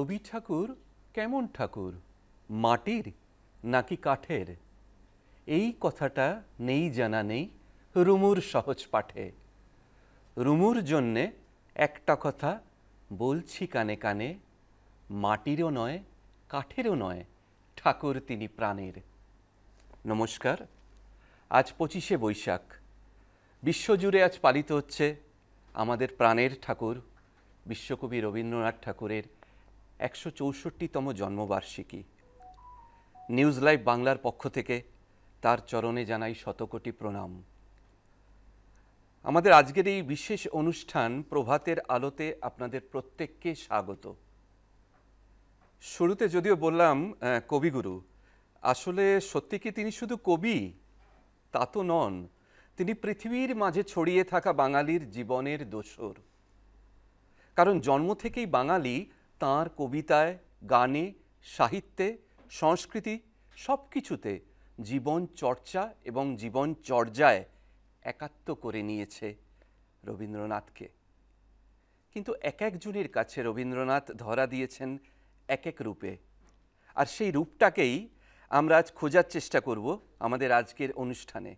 রবি ঠাকুর কেমন ঠাকুর, মাটির নাকি কাঠের? এই কথাটা নেই জানা নেই রুমুর সহজ পাঠে। রুমুর জন্যে একটা কথা বলছি কানে কানে, মাটিরও নয় কাঠেরও নয়, ঠাকুর তিনি প্রাণের। নমস্কার। আজ 25শে বৈশাখ। বিশ্বজুড়ে আজ পালিত হচ্ছে আমাদের প্রাণের ঠাকুর বিশ্বকবি রবীন্দ্রনাথ ঠাকুরের 164তম জন্মবার্ষিকী। নিউজ লাইভ বাংলার পক্ষ থেকে তার চরণে জানাই শতকোটি প্রণাম। আমাদের আজকের এই বিশেষ অনুষ্ঠান প্রভাতের আলোতে আপনাদের প্রত্যেককে স্বাগত। শুরুতে যদিও বললাম কবিগুরু, আসলে সত্যি কি তিনি শুধু কবি? তা তো নন, তিনি পৃথিবীর মাঝে ছড়িয়ে থাকা বাঙালির জীবনের দোসর। কারণ জন্ম থেকেই বাঙালি তাঁর কবিতায়, গানে, সাহিত্যে, সংস্কৃতি সব কিছুতে জীবন চর্চা এবং জীবন চর্যায় একাত্ম করে নিয়েছে রবীন্দ্রনাথকে। কিন্তু এক একজনের কাছে রবীন্দ্রনাথ ধরা দিয়েছেন এক এক রূপে, আর সেই রূপটাকেই আমরা আজ খোঁজার চেষ্টা করব আমাদের আজকের অনুষ্ঠানে।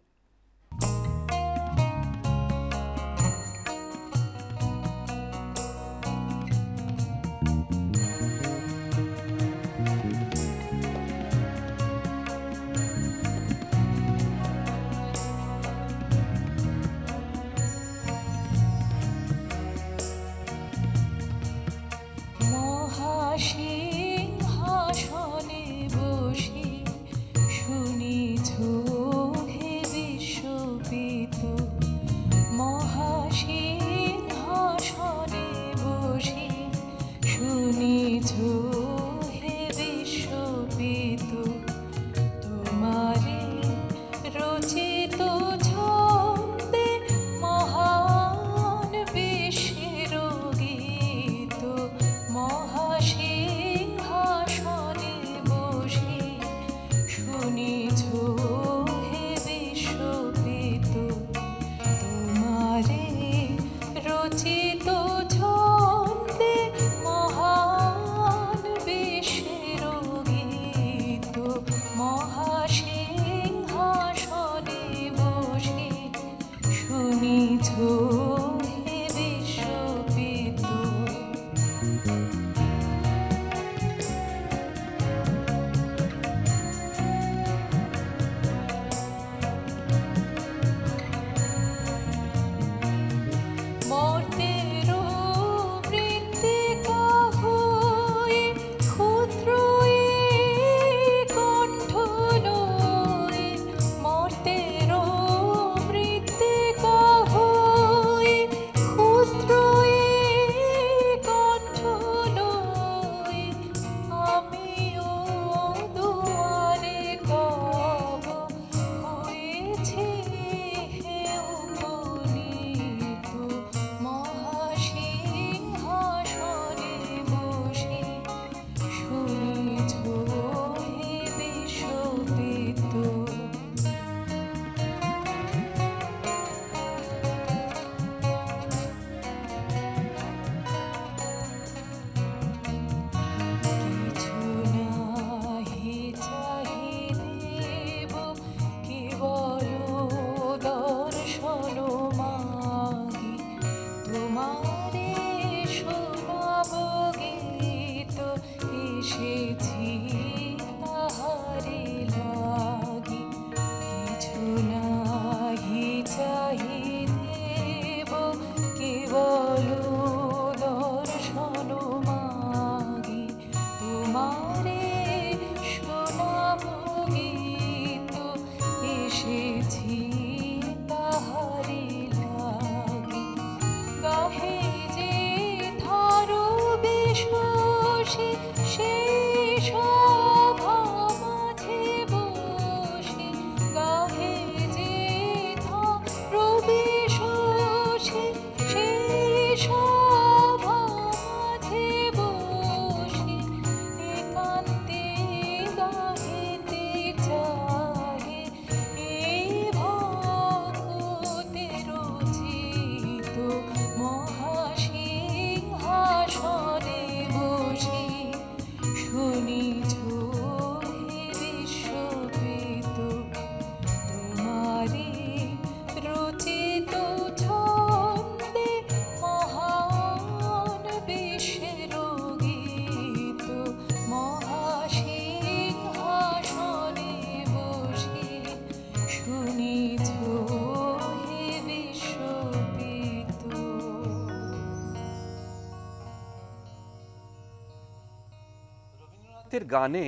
রবীন্দ্রনাথের গানে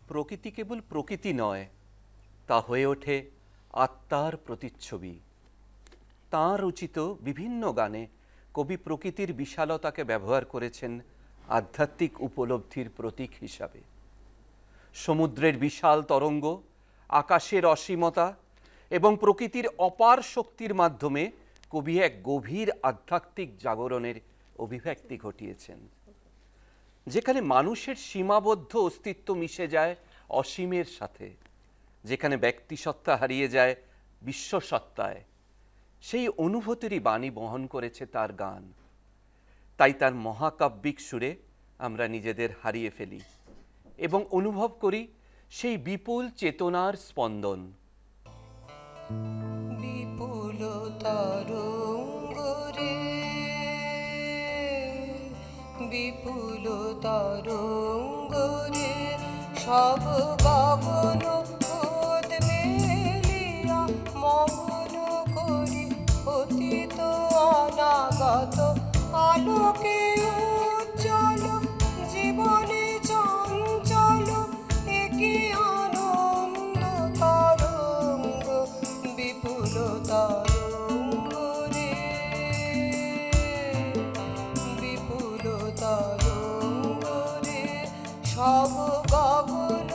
প্রকৃতি কেবল প্রকৃতি নয়, তা হয়ে ওঠে আত্মার প্রতিচ্ছবি। তাঁর রচিত বিভিন্ন গানে কবি প্রকৃতির বিশালতাকে ব্যবহার করেছেন আধ্যাত্মিক উপলব্ধির প্রতীক হিসাবে। সমুদ্রের বিশাল তরঙ্গ, আকাশের অসীমতা এবং প্রকৃতির অপার শক্তির মাধ্যমে কবি এক গভীর আধ্যাত্মিক জাগরণের অভিব্যক্তি ঘটিয়েছেন, যেখানে মানুষের সীমাবদ্ধ অস্তিত্ব মিশে যায় অসীমের সাথে, যেখানে ব্যক্তিসত্তা হারিয়ে যায় বিশ্বসত্তায়। সেই অনুভূতিরই বাণী বহন করেছে তার গান। তাই তার মহাকাব্যিক সুরে আমরা নিজেদের হারিয়ে ফেলি এবং অনুভব করি সেই বিপুল চেতনার স্পন্দন। বিপুল তরঙ্গ রে, বিপুল তরঙ্গ রে, সব গগন উদ্বেলিয়া মগন করি অতীত অনাগত আলোকে উজ্জ্বল জীবনে চঞ্চল একই আনন্দ তরঙ্গ, বিপুল তরঙ্গ রে, বিপুল তরঙ্গ রে, সব গগন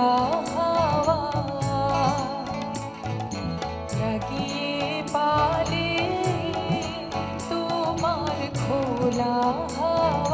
খোলা হাওয়া লাগিয়ে পালে তোমার খোলা হাওয়া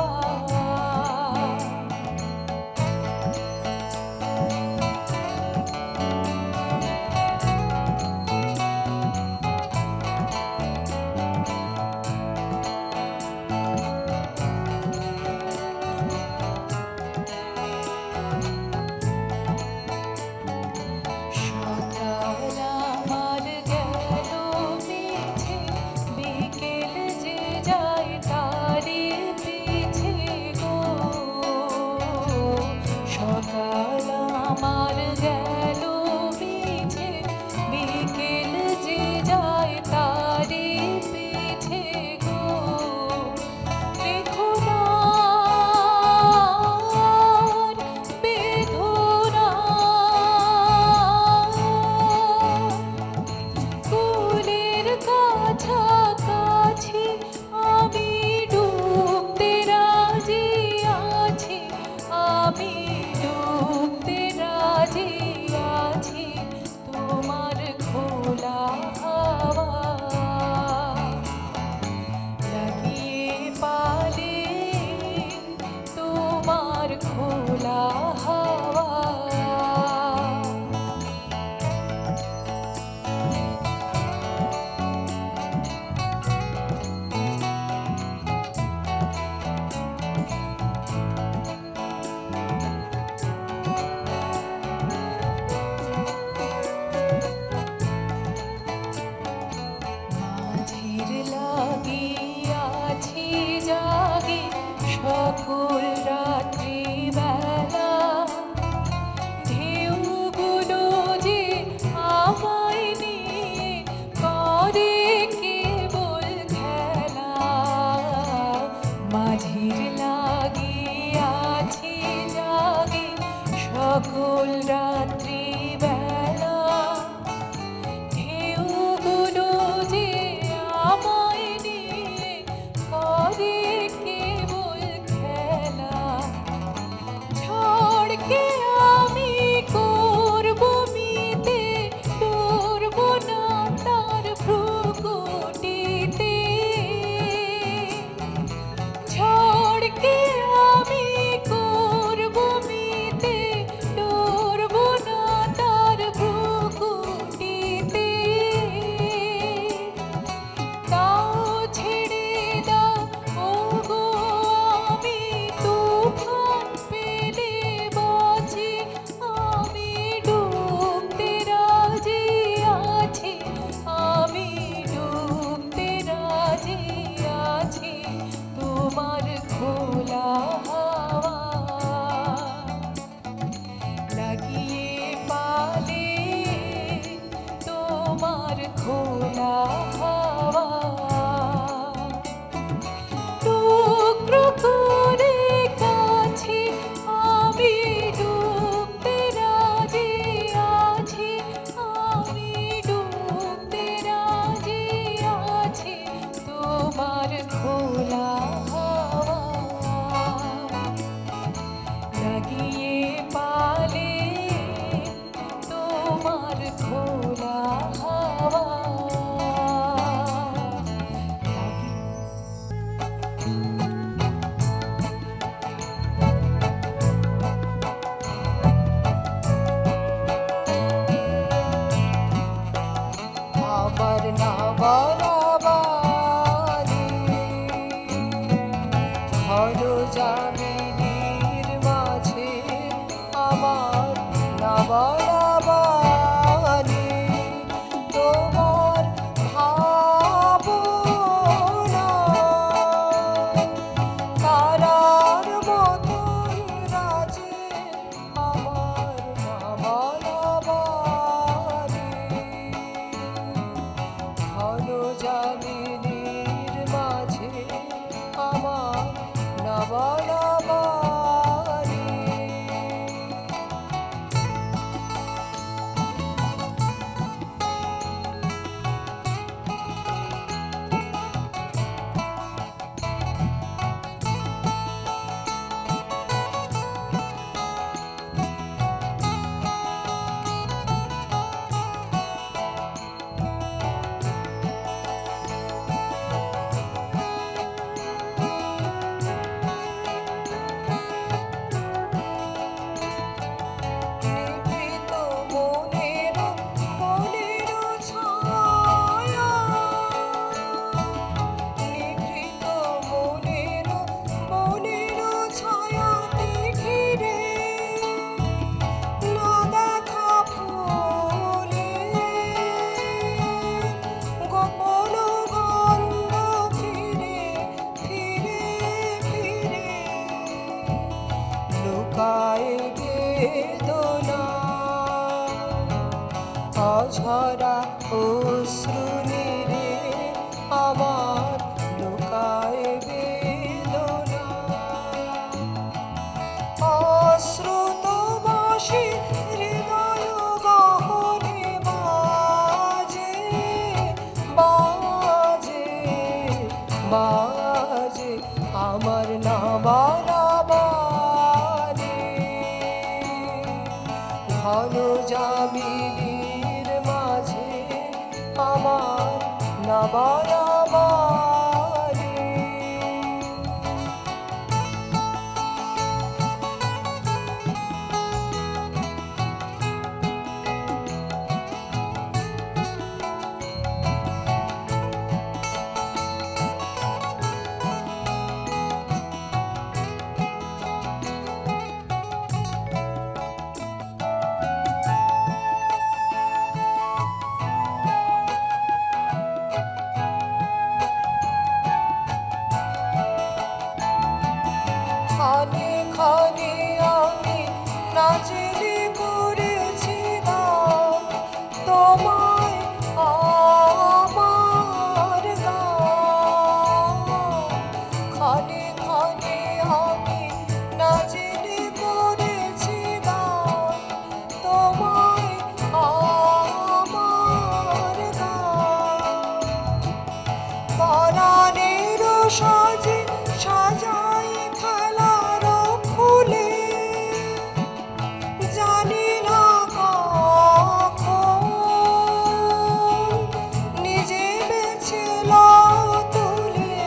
সকল রাত্রি বেলা ঢেউগুলো যে আমায় নিয়ে করে কেবল খেলা মাঝির লাগিয়াছি জাগে সকল রাত্রি বেলা ঢেউগুলো যে আমায় নিয়ে করে ঝড়কে আমি করব মিতে ডরব না তার ভ্রুকুটিতে ঝড়কে আমি করব মিতে ডরব না তার ভ্রুকুটিতে তাও ছেড়ে দাও ওগো আমি তুফান পেলে বাঁচি আমি ডুবতে রাজি আছি আমি ডুবতে রাজি আছি তোমার খোলা হাওয়া লাগিয়ে পালে তোমার খোলা হাওয়া টুকরো করে কাছে আমি ডুবতে রাজি আছি আমি ডুবতে রাজি আছি তোমার খোলা হাওয়া লাগিয়ে পালে তোমার খোলা হাওয়া আমার না বলা বাণী ঘন জামিনীর মাঝে আমার না বলা বাণী তোমার ভাবনা তারার মতন রাজে আমার না বলা বাণী ঘন জামিনীর মাঝে আমার না বলা বাণী অঝরা অশ্রু নীরে আমার লুকায় বেদনা অশ্রুত বাঁশি হৃদয় গহনে বাজে বাজে বাজে আমার না বলা বাণী ঘন জামিনীর মাঝে আমার না বলা বাণী খানে খানে আমি নাচলে করেছি গান তোমায় আমার গান খানে খানে আমি নাচলে করেছি গান তোমায় আমার গান পরাণের সাজে সাজাই খেলার ফুলে জানি না কখন নিজে বেছে লাও তুলে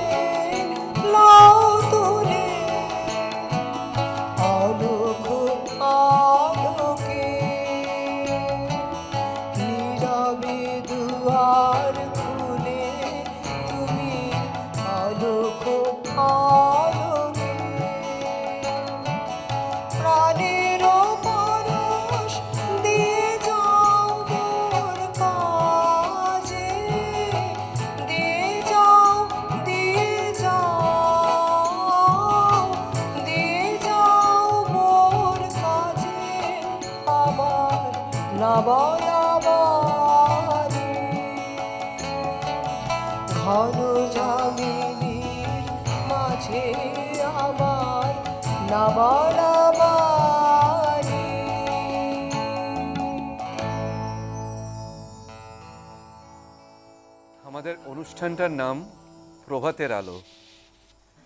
আলোক আলোকে নীরবে দুয়ার খুলে তুমি আলোক আলোকে প্রাণের পরশ দিয়ে যাও মোর কাজে দিয়ে যাও দিয়ে যাও দিয়ে যাও মোর কাজে আমার না বলা বাণী ঘন জামিনীর মাঝে আমার না বলা বাণী আমাদের অনুষ্ঠানটার নাম প্রভাতের আলো।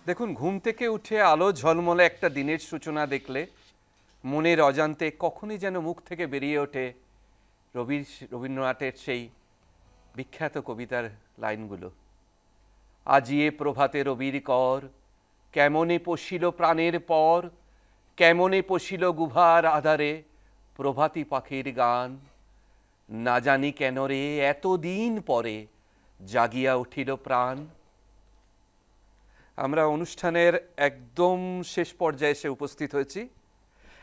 দেখুন, ঘুম থেকে উঠে আলো ঝলমলে একটা দিনের সূচনা দেখলে মনের অজান্তে কখনই যেন মুখ থেকে বেরিয়ে ওঠে রবীন্দ্রনাথের সেই বিখ্যাত কবিতার লাইনগুলো। আজিয়ে প্রভাতে রবির কর, কেমনে পশিল প্রাণের পর, কেমনে পশিল গুভার আধারে, প্রভাতী পাখির গান, না জানি কেন রে এতদিন পরে জাগিয়া উঠিল প্রাণ। আমরা অনুষ্ঠানের একদম শেষ পর্যায়ে এসে উপস্থিত হয়েছি।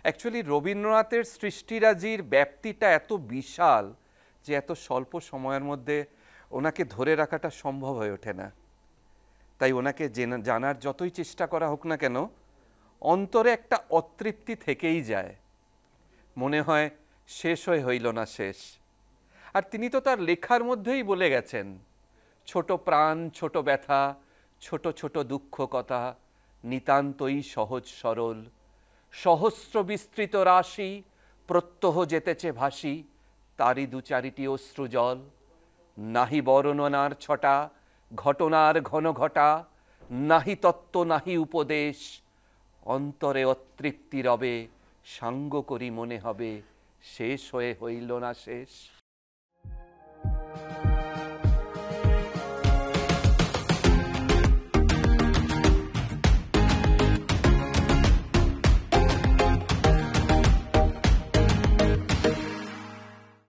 অ্যাকচুয়ালি রবীন্দ্রনাথের সৃষ্টিরাজির ব্যাপ্তিটা এত বিশাল যে এত স্বল্প সময়ের মধ্যে ওনাকে ধরে রাখাটা সম্ভব হয়ে ওঠে না। তাই ওনাকে জানার যতই চেষ্টা করা হোক না কেন, অন্তরে একটা অতৃপ্তি থেকেই যায়, মনে হয় শেষ হইল না শেষ। আর তিনি তো তার লেখার মধ্যেই বলে গেছেন, ছোট প্রাণ ছোট ব্যথা, ছোট ছোট দুঃখ কথা, নিতান্তই সহজ সরল, সহস্র বিস্তৃত রাশি, প্রত্যহ যেতেছে ভাসি, তারই দু চারিটি অশ্রুজল, নাহি বর্ণনার ছটা, ঘটনার ঘন ঘটা, নাহি তত্ত্ব নাহি উপদেশ, অন্তরে অতৃপ্তি রবে, সাঙ্গ করি মনে হবে শেষ হইল না শেষ।